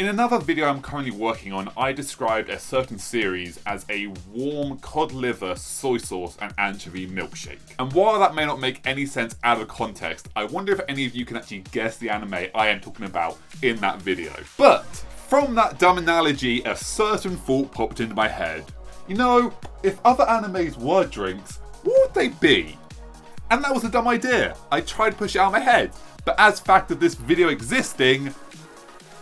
In another video I'm currently working on, I described a certain series as a warm cod liver, soy sauce and anchovy milkshake. And while that may not make any sense out of context, I wonder if any of you can actually guess the anime I am talking about in that video. But from that dumb analogy, a certain thought popped into my head. You know, if other animes were drinks, what would they be? And that was a dumb idea. I tried to push it out of my head. But as fact of this video existing,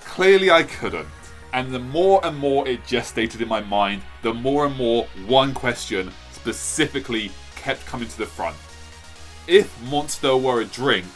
clearly I couldn't. And the more and more it gestated in my mind, the more and more one question specifically kept coming to the front. If Monster were a drink,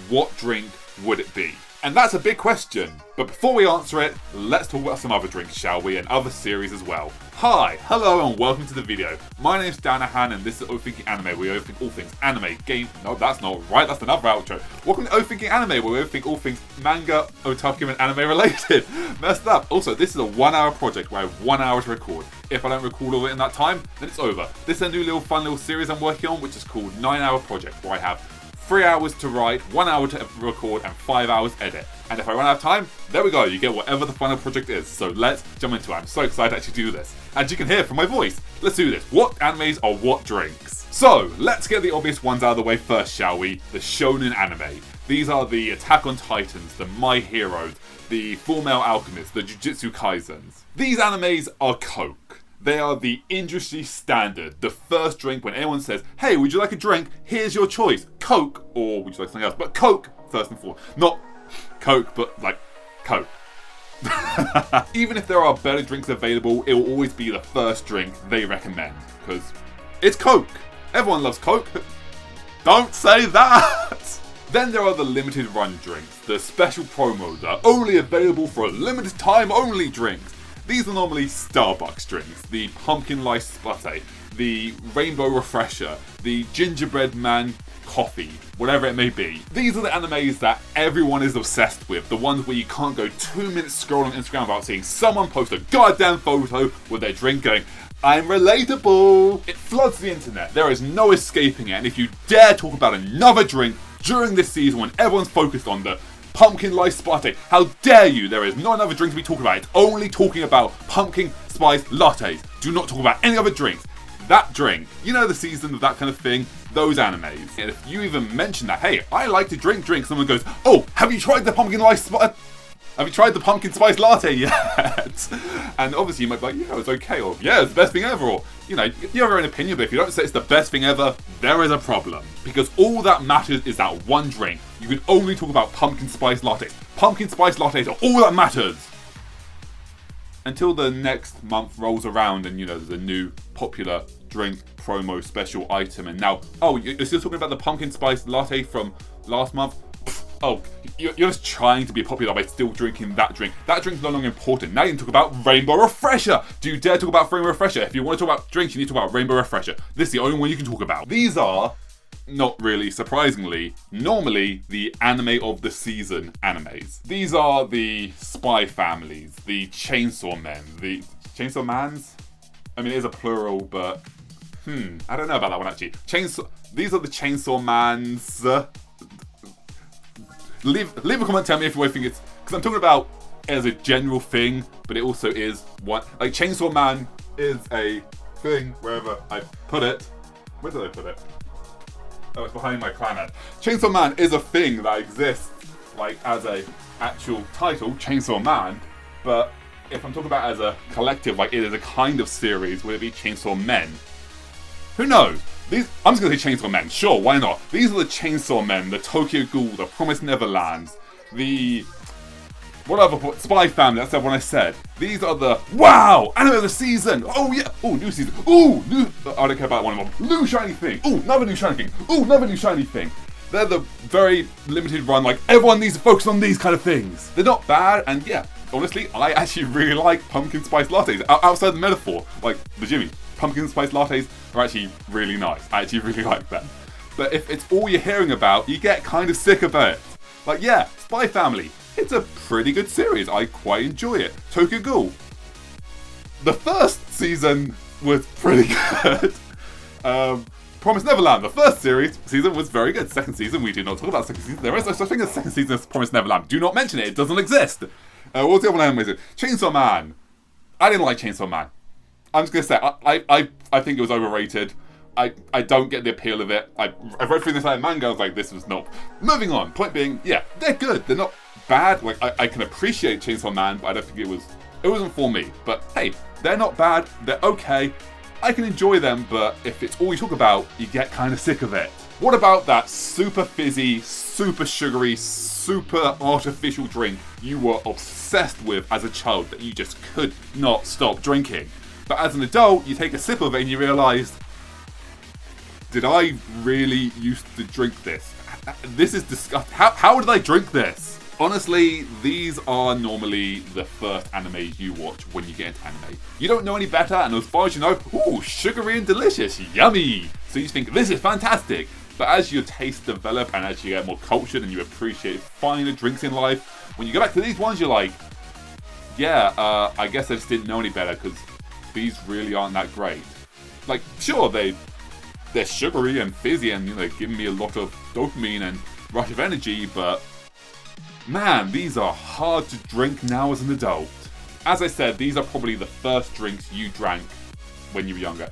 what drink would it be? And that's a big question. But before we answer it, let's talk about some other drinks, shall we? And other series as well. Hi, hello and welcome to the video. My name's Danahan and this is Overthinking Anime, where we overthink all things anime, game... No, that's not right, that's another outro. Welcome to Overthinking Anime, where we overthink all things manga, otaku and anime related. Messed up. Also, this is a 1 hour project where I have 1 hour to record. If I don't record all of it in that time, then it's over. This is a new little fun little series I'm working on, which is called 9 Hour Project, where I have 3 hours to write, 1 hour to record, and 5 hours edit. And if I run out of time, there we go, you get whatever the final project is. So let's jump into it. I'm so excited to actually do this. As you can hear from my voice, let's do this. What animes are what drinks? So, let's get the obvious ones out of the way first, shall we? The shonen anime. These are the Attack on Titans, the My Heroes, the Full Metal Alchemist, the Jujutsu Kaisens. These animes are Coke. They are the industry standard, the first drink when anyone says, hey, would you like a drink? Here's your choice, Coke, or would you like something else? But Coke, first and foremost. Not Coke, but like Coke. Even if there are better drinks available, it will always be the first drink they recommend, because it's Coke. Everyone loves Coke. Don't say that! Then there are the limited run drinks, the special promos that are only available for a limited time only drinks. These are normally Starbucks drinks, the pumpkin spice latte, the rainbow refresher, the gingerbread man coffee, whatever it may be. These are the animes that everyone is obsessed with, the ones where you can't go 2 minutes scrolling on Instagram without seeing someone post a goddamn photo with their drink going, I'm relatable. It floods the internet, there is no escaping it, and if you dare talk about another drink during this season when everyone's focused on the pumpkin spice latte, how dare you? There is not another drink to be talking about. It's only talking about pumpkin spice lattes. Do not talk about any other drinks. That drink, you know, the season of that kind of thing, those animes. And if you even mention that, hey, I like to drink, someone goes, oh, have you tried the pumpkin spice latte yet? And obviously you might be like, yeah, it's okay, or yeah, it's the best thing ever, or, you know, you have your own opinion, but if you don't say it's the best thing ever, there is a problem. Because all that matters is that one drink. You can only talk about pumpkin spice lattes. Pumpkin spice lattes are all that matters. Until the next month rolls around and, you know, there's a new popular drink promo special item, and now, oh, you're still talking about the pumpkin spice latte from last month? Oh, you're just trying to be popular by still drinking that drink. That drink's no longer important. Now you can talk about Rainbow Refresher. Do you dare talk about Rainbow Refresher? If you want to talk about drinks, you need to talk about Rainbow Refresher. This is the only one you can talk about. These are, not really surprisingly, normally the anime of the season animes. These are the Spy Families, the Chainsaw Men, the Chainsaw Mans? I mean, it is a plural, but I don't know about that one actually. These are the Chainsaw Mans. Leave a comment, tell me if you think it's, because I'm talking about it as a general thing, but it also is one, like Chainsaw Man is a thing wherever I put it. Where did I put it? Oh, it's behind my clan. Chainsaw Man is a thing that exists, like as a actual title, Chainsaw Man, but if I'm talking about as a collective, like it is a kind of series, would it be Chainsaw Men? Who knows? I'm just going to say Chainsaw Men, sure, why not? These are the Chainsaw Men, the Tokyo Ghoul, the Promised Neverlands, the... what other... Spy Family, that's the one I said. These are the... wow! Anime of the season! Oh yeah! Oh, new season! Ooh! New... I don't care about one of them. New shiny thing! Ooh, another new shiny thing! Ooh, another new shiny thing! They're the very limited run, like, everyone needs to focus on these kind of things. They're not bad, and yeah, honestly, I actually really like pumpkin spice lattes. Outside the metaphor, like the Jimmy. Pumpkin spice lattes are actually really nice. I actually really like them. But if it's all you're hearing about, you get kind of sick of it. Like, yeah, Spy Family. It's a pretty good series. I quite enjoy it. Tokyo Ghoul. The first season was pretty good. Promised Neverland. The first season was very good. Second season, we do not talk about second season. There is no such thing as second season of Promised Neverland. Do not mention it. It doesn't exist. What's the other one anime? Chainsaw Man. I didn't like Chainsaw Man. I'm just gonna say I think it was overrated. I don't get the appeal of it. I read through this manga. I was like, this was not. Moving on. Point being, yeah, they're good. They're not bad. Like I can appreciate Chainsaw Man, but I don't think it wasn't for me. But hey, they're not bad. They're okay. I can enjoy them, but if it's all you talk about, you get kind of sick of it. What about that super fizzy, super sugary, super artificial drink you were obsessed with as a child that you just could not stop drinking? But as an adult, you take a sip of it and you realise, did I really used to drink this? This is disgusting. How did I drink this? Honestly, these are normally the first animes you watch when you get into anime. You don't know any better, and as far as you know, ooh, sugary and delicious, yummy! So you think, this is fantastic! But as your tastes develop and as you get more cultured and you appreciate finer drinks in life, when you go back to these ones, you're like, yeah, I guess I just didn't know any better because these really aren't that great. Like, sure, they're sugary and fizzy and, they're giving me a lot of dopamine and rush of energy, but man, these are hard to drink now as an adult. As I said, these are probably the first drinks you drank when you were younger.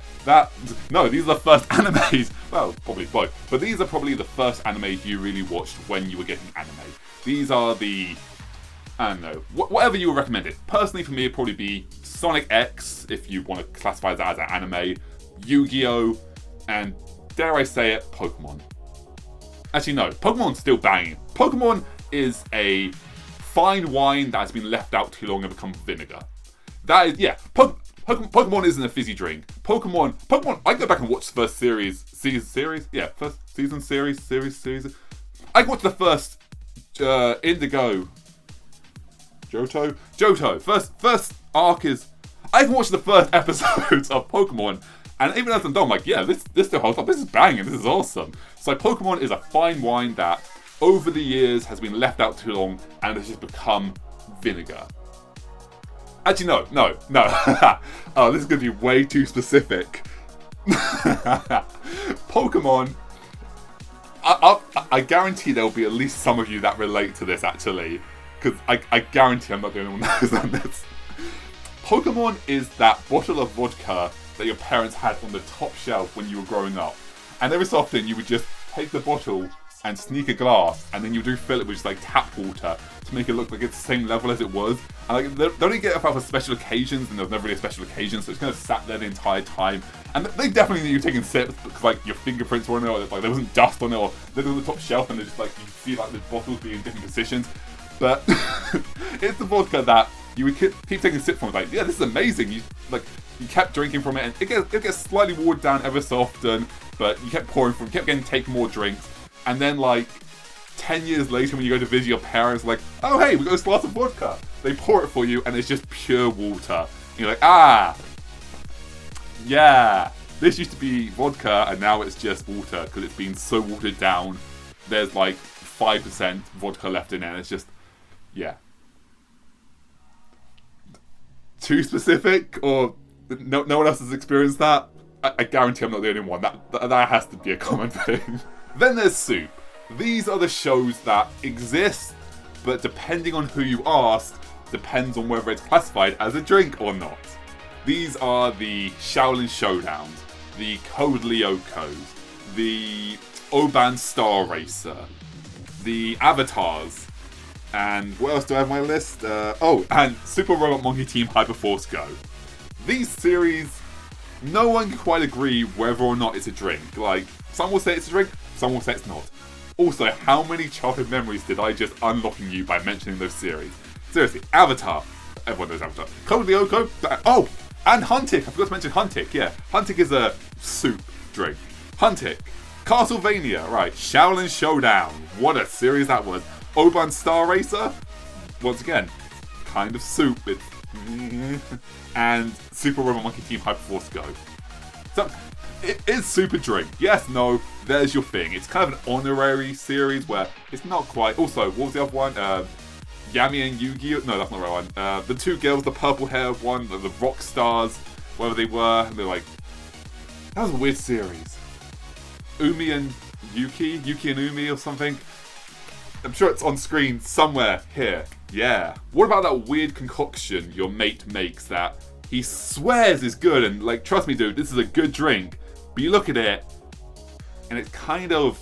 No, these are the first animes. Well, probably both. But these are probably the first animes you really watched when you were getting anime. These are the, I don't know, whatever you would recommend it. Personally, for me, it'd probably be Sonic X, if you want to classify that as an anime, Yu-Gi-Oh!, and dare I say it, Pokemon. Actually, no, Pokemon's still banging. Pokemon is a fine wine that has been left out too long and become vinegar. That is, yeah, Pokemon isn't a fizzy drink. Pokemon, I can go back and watch the first series. Yeah, first season series. I can watch the first Indigo. Johto. First arc is, I can watch the first episodes of Pokemon, and even as I'm done, I'm like, yeah, this still holds up. This is banging. This is awesome. So Pokemon is a fine wine that, over the years, has been left out too long and has just become vinegar. Actually, no. Oh, this is going to be way too specific. Pokemon, I guarantee there'll be at least some of you that relate to this, actually. Because I guarantee I'm not the only one that knows on this. Pokemon is that bottle of vodka that your parents had on the top shelf when you were growing up. And every so often you would just take the bottle and sneak a glass, and then you do fill it with just like tap water to make it look like it's the same level as it was. And like they only get it out for special occasions, and there was never really a special occasion, so it's kind of sat there the entire time. And they definitely knew you were taking sips because like your fingerprints were on it, or like there wasn't dust on it, or they're on the top shelf, and they're just like you see like the bottles being in different positions. But it's the vodka that you would keep taking sips from. Like, yeah, this is amazing. You kept drinking from it, and it gets slightly watered down ever so often, but you kept pouring from, kept getting take more drinks. And then, 10 years later, when you go to visit your parents, like, oh, hey, we got this glass of vodka. They pour it for you, and it's just pure water. And you're like, yeah, this used to be vodka, and now it's just water, because it's been so watered down. There's, 5% vodka left in it, and it's just, yeah. Too specific, or no one else has experienced that? I guarantee I'm not the only one. That has to be a common thing. Then there's soup. These are the shows that exist, but depending on who you ask, depends on whether it's classified as a drink or not. These are the Shaolin Showdowns, the Code Lyokos, the Oban Star Racer, the Avatars, and what else do I have on my list? And Super Robot Monkey Team Hyperforce Go. These series, no one can quite agree whether or not it's a drink. Some will say it's a drink, some will say it's not. Also, how many childhood memories did I just unlock in you by mentioning those series? Seriously, Avatar. Everyone knows Avatar. Code Lyoko. Oh, and Hinkik. I forgot to mention Hinkik. Yeah, Hinkik is a soup drink. Hinkik. Castlevania. Right. Shaolin Showdown. What a series that was. Oban Star Racer. Once again, kind of soup. And Super Robot Monkey Team Hyperforce Go. So, it is super drink. Yes, no, there's your thing. It's kind of an honorary series where it's not quite. Also, what was the other one? Yami and Yu-Gi-Oh! No, that's not the right one. The two girls, the purple hair one, the rock stars, whatever they were, and they're like, that was a weird series. Umi and Yuki and Umi or something. I'm sure it's on screen somewhere here. Yeah. What about that weird concoction your mate makes that he swears is good, and like, trust me dude, this is a good drink, but you look at it and it's kind of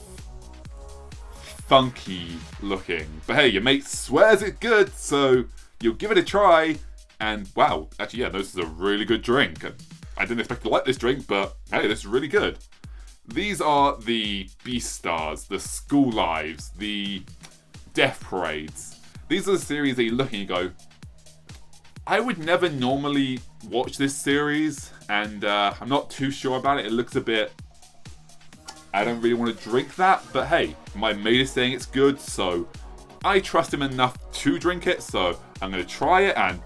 funky looking. But hey, your mate swears it's good, so you'll give it a try, and wow, actually yeah, this is a really good drink. I didn't expect to like this drink, but hey, this is really good. These are the Beastars, the School Lives, the Death Parades. These are the series that you look and you go, I would never normally watch this series, and I'm not too sure about it. It looks a bit, I don't really want to drink that, but hey, my mate is saying it's good, so I trust him enough to drink it, so I'm going to try it, and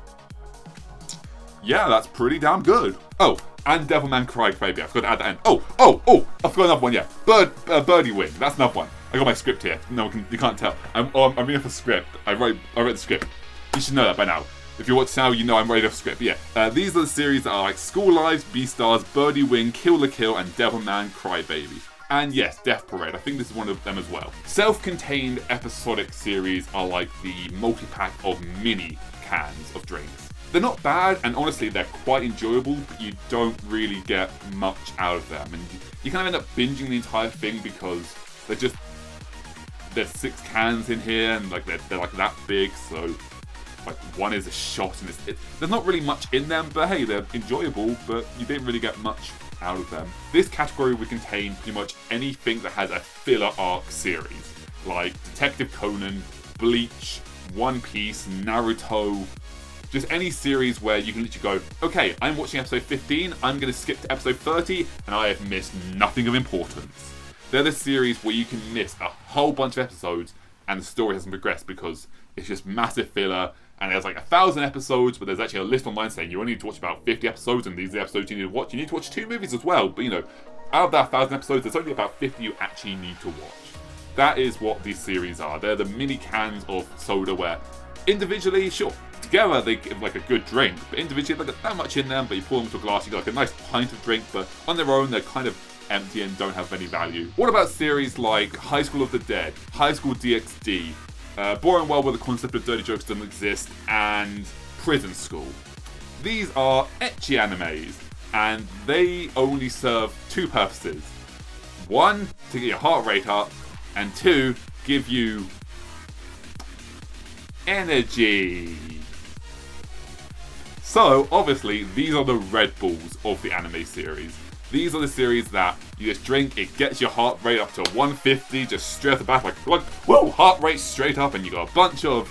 yeah, that's pretty damn good. Oh, and Devilman Crybaby, I forgot to add that in. Oh, I forgot another one, yeah. Birdie Wing, that's another one. I got my script here. No, you can't tell. I'm reading off a script. I read the script. You should know that by now. If you watch now, you know I'm reading off a script. But yeah, these are the series that are like School Lives, Beastars, Birdie Wing, Kill la Kill, and Devilman Crybaby. And yes, Death Parade. I think this is one of them as well. Self-contained episodic series are like the multi-pack of mini cans of drinks. They're not bad, and honestly, they're quite enjoyable, but you don't really get much out of them. And you kind of end up binging the entire thing because there's 6 cans in here, and like they're like that big, so like one is a shot, and there's not really much in them, but hey, they're enjoyable, but you didn't really get much out of them. This category would contain pretty much anything that has a filler arc series, like Detective Conan, Bleach, One Piece, Naruto, just any series where you can literally go, okay, I'm watching episode 15, I'm going to skip to episode 30, and I have missed nothing of importance. They're the series where you can miss a whole bunch of episodes and the story hasn't progressed because it's just massive filler, and there's like 1,000 episodes, but there's actually a list online saying you only need to watch about 50 episodes, and these are the episodes you need to watch. You need to watch 2 movies as well, but you know, out of that 1,000 episodes, there's only about 50 you actually need to watch. That is what these series are. They're the mini cans of soda where individually, sure, together they give like a good drink, but individually they got that much in them, but you pour them into a glass, you get like a nice pint of drink, but on their own they're kind of empty and don't have any value. What about series like High School of the Dead, High School DxD, Boring World where the concept of dirty jokes doesn't exist, and Prison School? These are ecchi animes, and they only serve 2 purposes. 1, to get your heart rate up, and 2, give you energy. So, obviously, these are the Red Bulls of the anime series. These are the series that you just drink, it gets your heart rate up to 150, just straight off the back, like, whoa, heart rate straight up, and you got a bunch of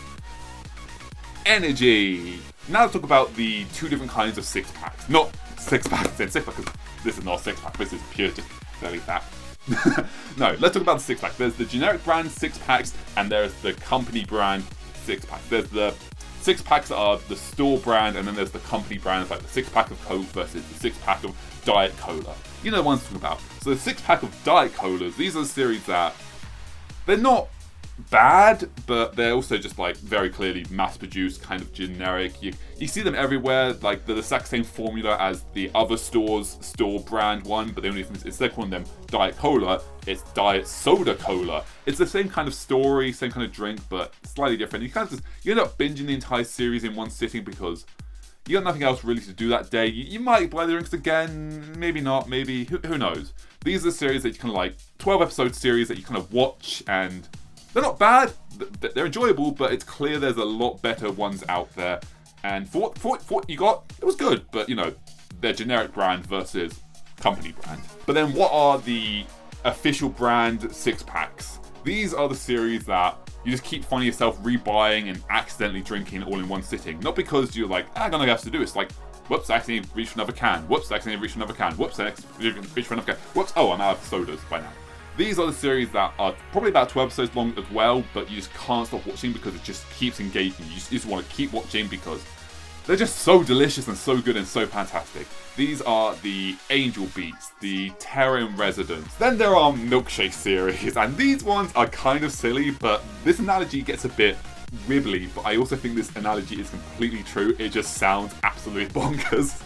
energy. Now let's talk about the 2 different kinds of 6-packs. Not 6-packs in 6-pack, because this is not a 6-pack, this is pure just belly fat. No, let's talk about the 6-pack. There's the generic brand 6-packs, and there's the company brand 6-packs. There's the 6-packs that are the store brand, and then there's the company brands like the 6-pack of Coke versus the 6-pack of Diet Cola. You know the ones I'm talking about. So the 6-pack of Diet Colas, these are the series that they're not bad, but they're also just like very clearly mass-produced, kind of generic. You see them everywhere, like they're the exact same formula as the other store's store brand one, but the only difference is instead of calling them Diet Cola, it's Diet Soda Cola. It's the same kind of story, same kind of drink, but slightly different. You end up binging the entire series in one sitting because you got nothing else really to do that day. You might buy the drinks again, maybe not, maybe, who knows. These are the series that you kind of like, 12 episode series that you kind of watch, and they're not bad, they're enjoyable, but it's clear there's a lot better ones out there. And for what you got, it was good, but you know, they're generic brand versus company brand. But then what are the official brand 6-packs? These are the series that you just keep finding yourself rebuying and accidentally drinking all in one sitting. Not because you're like, I'm gonna have to do it. It's like, whoops, I accidentally reached for another can. Whoops, I accidentally reached for another can. Whoops, I accidentally reached for another can. Whoops, oh, I'm out of sodas by now. These are the series that are probably about 12 episodes long as well, but you just can't stop watching because it just keeps engaging. You just want to keep watching because they're just so delicious and so good and so fantastic. These are the Angel Beats, the Terra in Residence. Then there are Milkshake series, and these ones are kind of silly, but this analogy gets a bit wibbly, but I also think this analogy is completely true. It just sounds absolutely bonkers.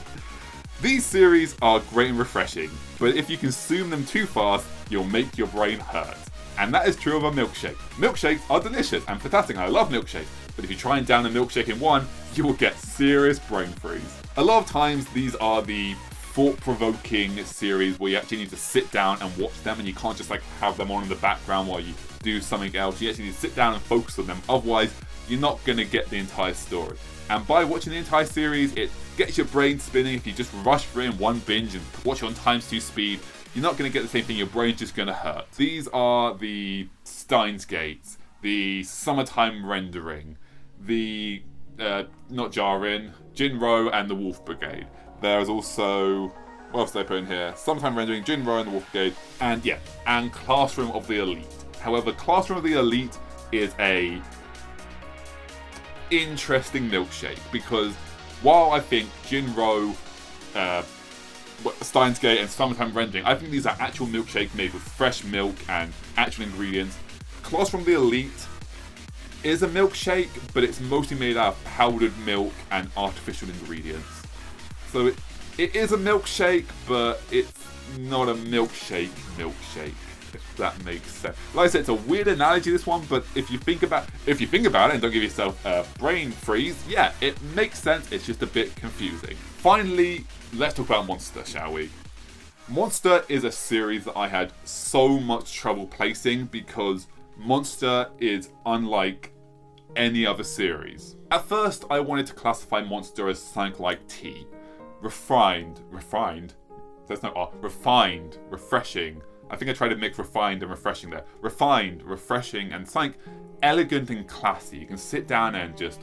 These series are great and refreshing, but if you consume them too fast, you'll make your brain hurt. And that is true of a milkshake. Milkshakes are delicious and fantastic, and I love milkshakes. but if you try and down a milkshake in one, you will get serious brain freeze. A lot of times these are the thought-provoking series where you actually need to sit down and watch them, and you can't just like have them on in the background while you do something else. You actually need to sit down and focus on them, otherwise you're not going to get the entire story. And by watching the entire series, it gets your brain spinning. If you just rush through in one binge and watch it on ×2 speed, you're not going to get the same thing. Your brain's just going to hurt. These are the Steins Gates, the Summertime Rendering, the not Jarin, Jinro, and the Wolf Brigade. There is also, what else did I put in here? Summertime Rendering, Jinro, and the Wolf Brigade, and Classroom of the Elite. However, Classroom of the Elite is a interesting milkshake, because while I think Jinro, Steins Gate, and Summertime Rendering, I think these are actual milkshakes made with fresh milk and actual ingredients. Classroom of the Elite is a milkshake, but it's mostly made out of powdered milk and artificial ingredients. So it is a milkshake, but it's not a milkshake, if that makes sense. Like I said, it's a weird analogy, this one, but if you think about it and don't give yourself a brain freeze, yeah, it makes sense. It's just a bit confusing. Finally, let's talk about Monster, shall we? Monster is a series that I had so much trouble placing because Monster is unlike any other series. At first, I wanted to classify Monster as something like tea. Refined, there's no R, refined, refreshing. I think I tried to mix refined and refreshing there. Refined, refreshing, and something elegant and classy. You can sit down and just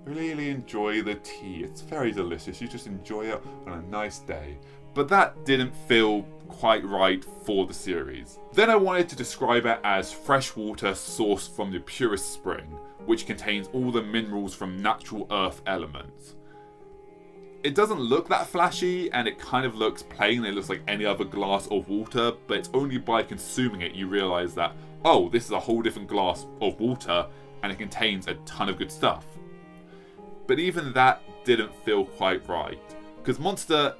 really enjoy the tea. It's very delicious. You just enjoy it on a nice day. But that didn't feel quite right for the series. Then I wanted to describe it as fresh water sourced from the purest spring, which contains all the minerals from natural earth elements. It doesn't look that flashy, and it kind of looks plain. It looks like any other glass of water, but it's only by consuming it you realise that, oh, this is a whole different glass of water, and it contains a ton of good stuff. But even that didn't feel quite right, because Monster,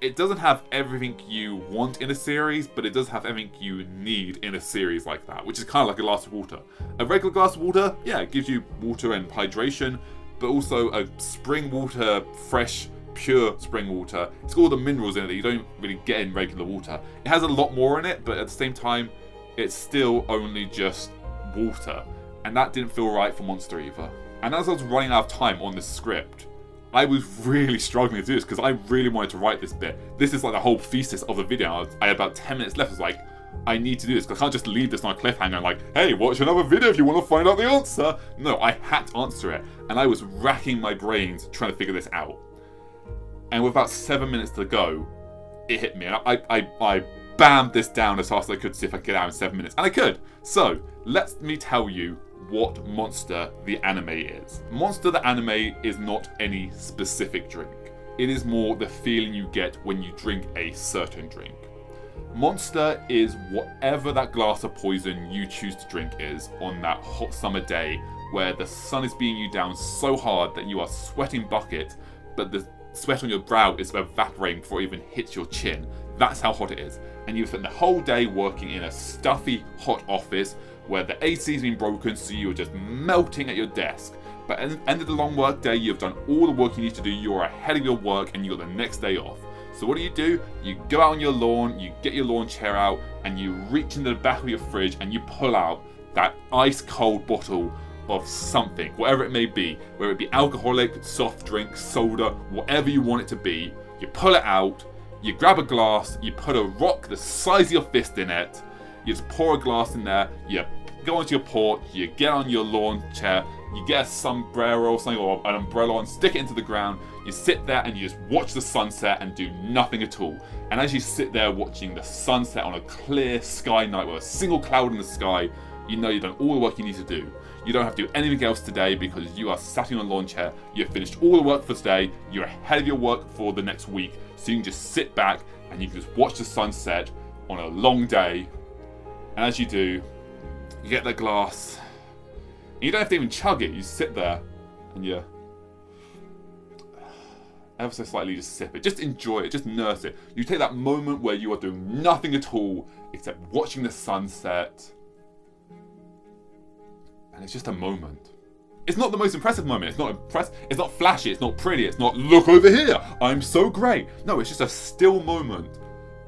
it doesn't have everything you want in a series, but it does have everything you need in a series like that, which is kind of like a glass of water. A regular glass of water, yeah, it gives you water and hydration, but also a spring water, fresh, pure spring water. It's got all the minerals in it that you don't really get in regular water. It has a lot more in it, but at the same time, it's still only just water. And that didn't feel right for Monster either. And as I was running out of time on this script, I was really struggling to do this because I really wanted to write this bit. This is like the whole thesis of the video. I had about 10 minutes left. I was like, I need to do this because I can't just leave this on a cliffhanger and like, hey, watch another video if you want to find out the answer. No, I had to answer it. And I was racking my brains trying to figure this out. And with about 7 minutes to go, it hit me. And I bammed this down as fast as I could to see if I could get out in 7 minutes. And I could. So, let me tell you what Monster the anime is. Monster the anime is not any specific drink. It is more the feeling you get when you drink a certain drink. Monster is whatever that glass of poison you choose to drink is on that hot summer day where the sun is beating you down so hard that you are sweating buckets, but the sweat on your brow is evaporating before it even hits your chin. That's how hot it is. And you've spent the whole day working in a stuffy, hot office where the AC's been broken, so you're just melting at your desk. But at the end of the long work day, you've done all the work you need to do, you're ahead of your work, and you got the next day off. So what do? You go out on your lawn, you get your lawn chair out, and you reach into the back of your fridge and you pull out that ice cold bottle of something, whatever it may be, whether it be alcoholic, soft drink, soda, whatever you want it to be. You pull it out, you grab a glass, you put a rock the size of your fist in it, you just pour a glass in there, you go onto your porch, you get on your lawn chair, you get a sombrero or something, or an umbrella, and stick it into the ground. You sit there and you just watch the sunset and do nothing at all. And as you sit there watching the sunset on a clear sky night with a single cloud in the sky, you know you've done all the work you need to do. You don't have to do anything else today because you are sat in a lawn chair, you've finished all the work for today, you're ahead of your work for the next week, so you can just sit back and you can just watch the sunset on a long day. And as you do, you get that glass. And you don't have to even chug it, you sit there and you ever so slightly just sip it. Just enjoy it, just nurse it. You take that moment where you are doing nothing at all except watching the sunset. And and it's just a moment. It's not the most impressive moment. It's not flashy. It's not pretty. It's not, look over here, I'm so great. No, it's just a still moment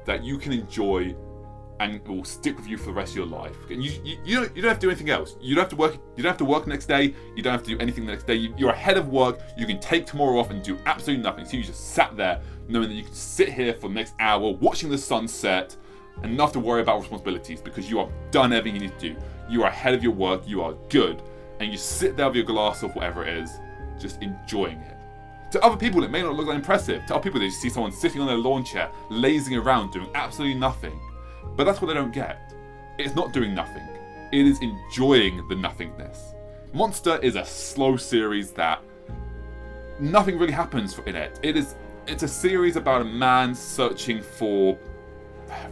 that you can enjoy and it will stick with you for the rest of your life. And you don't have to do anything else. You don't have to work. You don't have to work the next day. You don't have to do anything the next day. You're ahead of work. You can take tomorrow off and do absolutely nothing. So you just sat there knowing that you can sit here for the next hour watching the sunset and not have to worry about responsibilities because you have done everything you need to do. You are ahead of your work. You are good. And you sit there with your glass of whatever it is, just enjoying it. To other people, it may not look that impressive. To other people, they just see someone sitting on their lawn chair, lazing around, doing absolutely nothing. But that's what they don't get. It's not doing nothing. It is enjoying the nothingness. Monster is a slow series that nothing really happens in it. It's a series about a man searching for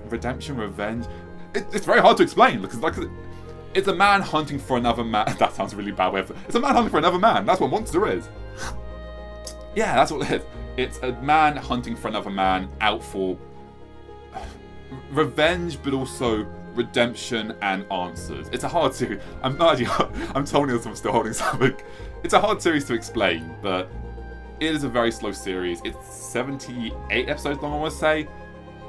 redemption, revenge. It's very hard to explain because it's a man hunting for another man. That sounds a really bad way of it. It's a man hunting for another man. That's what Monster is. Yeah, that's what it is. It's a man hunting for another man out for revenge, but also redemption and answers. It's a hard series. I'm telling you this, I'm still holding something. It's a hard series to explain, but it is a very slow series. It's 78 episodes long, I want to say.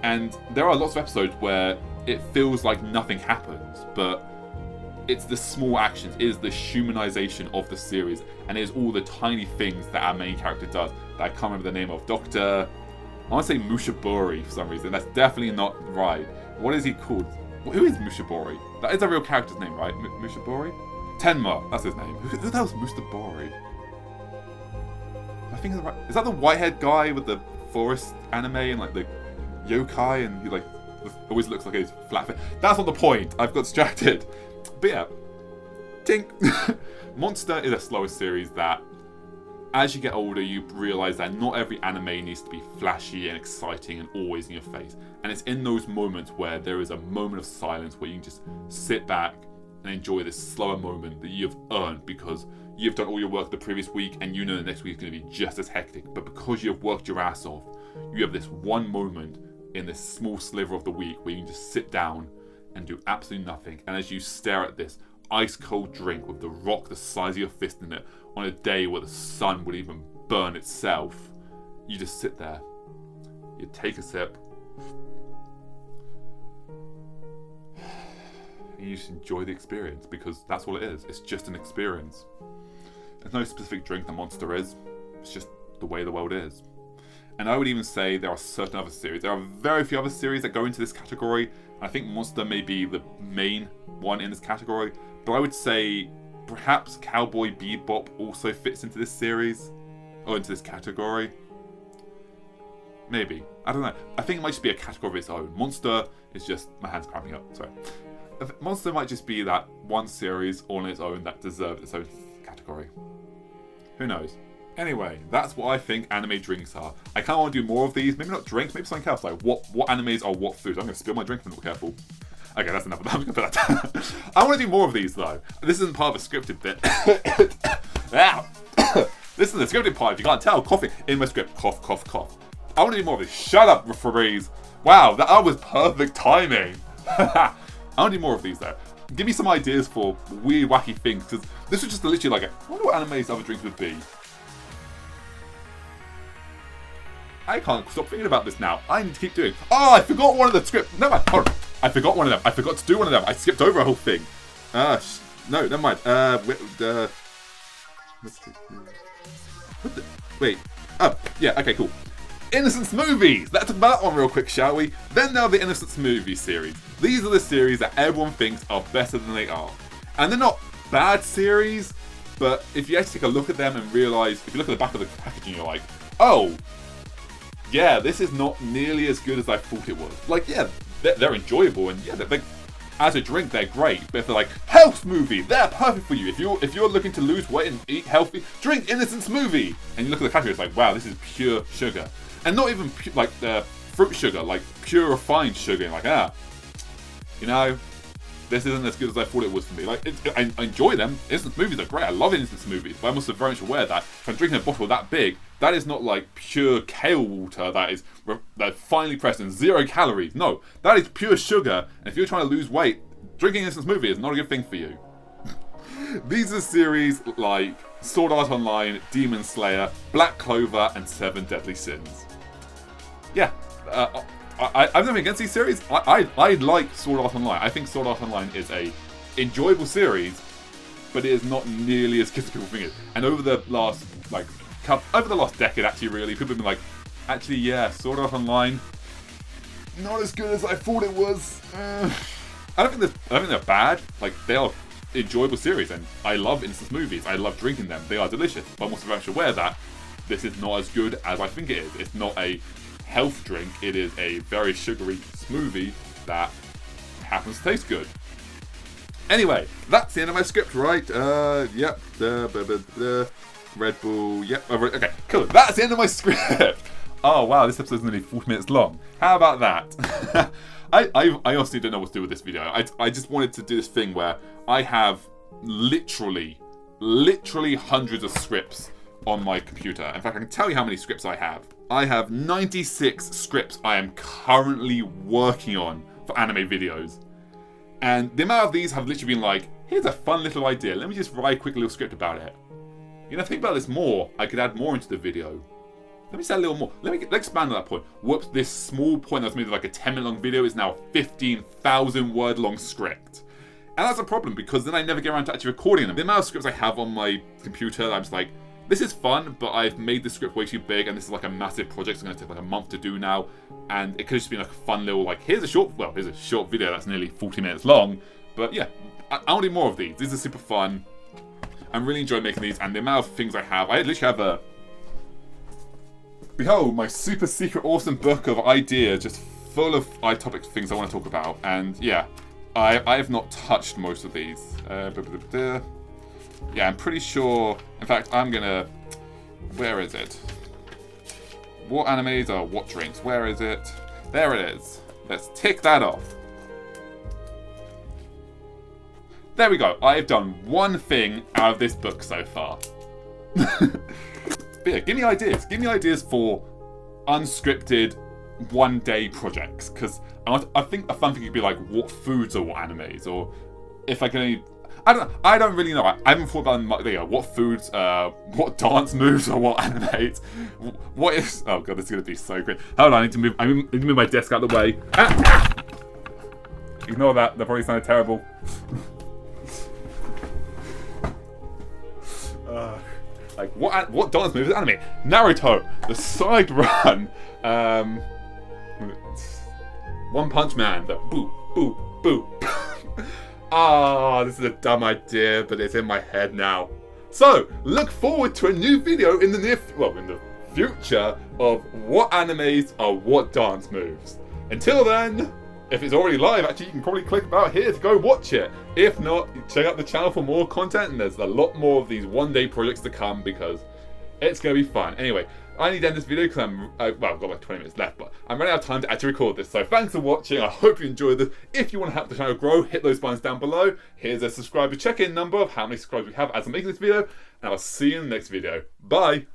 And there are lots of episodes where it feels like nothing happens, but it's the small actions, it is the humanization of the series, and it is all the tiny things that our main character does that I can't remember the name of. I want to say Mushabori for some reason. That's definitely not right. What is he called? Who is Mushabori? That is a real character's name, right? Mushabori? Tenma, that's his name. Who the hell's Mushabori? I think is that the white-haired guy with the forest anime and like the yokai and he like always looks like he's flat fit? That's not the point. I've got distracted. But yeah, tink. Monster is a slower series that, as you get older, you realise that not every anime needs to be flashy and exciting and always in your face. And it's in those moments where there is a moment of silence where you can just sit back and enjoy this slower moment that you've earned because you've done all your work the previous week and you know the next week is going to be just as hectic. But because you've worked your ass off, you have this one moment in this small sliver of the week where you can just sit down and do absolutely nothing. And as you stare at this ice cold drink with the rock the size of your fist in it on a day where the sun would even burn itself, you just sit there, you take a sip, and you just enjoy the experience because that's all it is. It's just an experience. There's no specific drink that Monster is. It's just the way the world is. And I would even say there are certain other series. There are very few other series that go into this category. I think Monster may be the main one in this category. But I would say perhaps Cowboy Bebop also fits into this series. Or into this category. Maybe. I don't know. I think it might just be a category of its own. Monster is just... My hand's cramping up. Sorry. Monster might just be that one series all on its own that deserves its own category. Who knows? Anyway, that's what I think anime drinks are. I kind of want to do more of these. Maybe not drinks, maybe something else. Like what animes are what foods. I'm going to spill my drink if I'm not careful. Okay, that's enough of that. I'm going to put that down. I want to do more of these though. This isn't part of a scripted bit. This is the scripted part. If you can't tell, coughing in my script. Cough, cough, cough. I want to do more of this. Shut up, Febreze. Wow, that was perfect timing. I want to do more of these though. Give me some ideas for weird, wacky things, because this was just literally like I wonder what animes other drinks would be. I can't stop thinking about this now. I need to keep doing. Oh, I forgot one of the script. No, hold on. I forgot one of them. I forgot to do one of them. I skipped over a whole thing. No, never mind. Wait. Oh, yeah. Okay, cool. Innocence movies. Let's talk about that one real quick, shall we? Then there are the Innocence movie series. These are the series that everyone thinks are better than they are, and they're not bad series. But if you actually take a look at them and realise, if you look at the back of the packaging, you're like, oh. Yeah, this is not nearly as good as I thought it was. Like, yeah, they're enjoyable, and yeah, as a drink, they're great. But if they're like, health movie, they're perfect for you. If you're looking to lose weight and eat healthy, drink Innocence movie. And you look at the category, it's like, wow, this is pure sugar. And not even like fruit sugar, like pure refined sugar. And like, you know, this isn't as good as I thought it was for me. Like, I enjoy them. Innocence movies are great. I love Innocence movies. But I'm also very much aware that if I'm drinking a bottle that big, that is not like pure kale water that is finely pressed and 0 calories. No, that is pure sugar. And if you're trying to lose weight, drinking Innocence movie is not a good thing for you. These are series like Sword Art Online, Demon Slayer, Black Clover, and Seven Deadly Sins. Yeah, I've nothing against these series. I like Sword Art Online. I think Sword Art Online is a enjoyable series, but it is not nearly as good as people think it is. And over the last decade, actually, really, people have been like, actually, yeah, Sword Art Online, not as good as I thought it was. I don't think they're bad. Like, they are enjoyable series, and I love instant movies. I love drinking them. They are delicious. But I'm also very much aware that this is not as good as I think it is. It's not a health drink. It is a very sugary smoothie that happens to taste good. Anyway, that's the end of my script, right? Yep. Red Bull. Yep. Okay, cool. That's the end of my script. Oh wow, this episode's nearly 40 minutes long. How about that? I honestly don't know what to do with this video. I just wanted to do this thing where I have literally hundreds of scripts on my computer. In fact, I can tell you how many scripts I have. I have 96 scripts I am currently working on for anime videos. And the amount of these have literally been like, here's a fun little idea. Let me just write a quick little script about it. You know, think about this more. I could add more into the video. Let me say a little more. Let's expand on that point. Whoops, this small point that was made like a 10-minute long video is now a 15,000 word long script. And that's a problem because then I never get around to actually recording them. The amount of scripts I have on my computer, I'm just like, this is fun, but I've made the script way too big and this is like a massive project. It's going to take like a month to do now. And it could just be like a fun little, like, here's a short video that's nearly 40 minutes long. But yeah, I want to do more of these. These are super fun. I'm really enjoying making these, and the amount of things I literally have behold, my super secret awesome book of ideas just full of topics, things I want to talk about. And yeah, I have not touched most of these. Yeah, I'm pretty sure, in fact, where is it? What animes are what drinks? Where is it? There it is. Let's tick that off. There we go. I have done one thing out of this book so far. But yeah, give me ideas. Give me ideas for unscripted one-day projects. Because I think a fun thing could be like, what foods are what animes? Or if I can I don't really know. I haven't thought about what foods, what dance moves are what animes. What is... Oh god, this is going to be so great. Hold on, I need to move my desk out of the way. Ignore that. That probably sounded terrible. Like, what dance move is anime? Naruto, the side run, One Punch Man, the boo, boo, boo. This is a dumb idea, but it's in my head now. So, look forward to a new video in the future of what animes are what dance moves. Until then, if it's already live, actually, you can probably click about here to go watch it. If not, check out the channel for more content, and there's a lot more of these one-day projects to come because it's going to be fun. Anyway, I need to end this video because I've got like 20 minutes left, but I'm running out of time to actually record this. So thanks for watching. I hope you enjoyed this. If you want to help the channel grow, hit those buttons down below. Here's a subscriber check-in number of how many subscribers we have as I'm making this video, and I'll see you in the next video. Bye!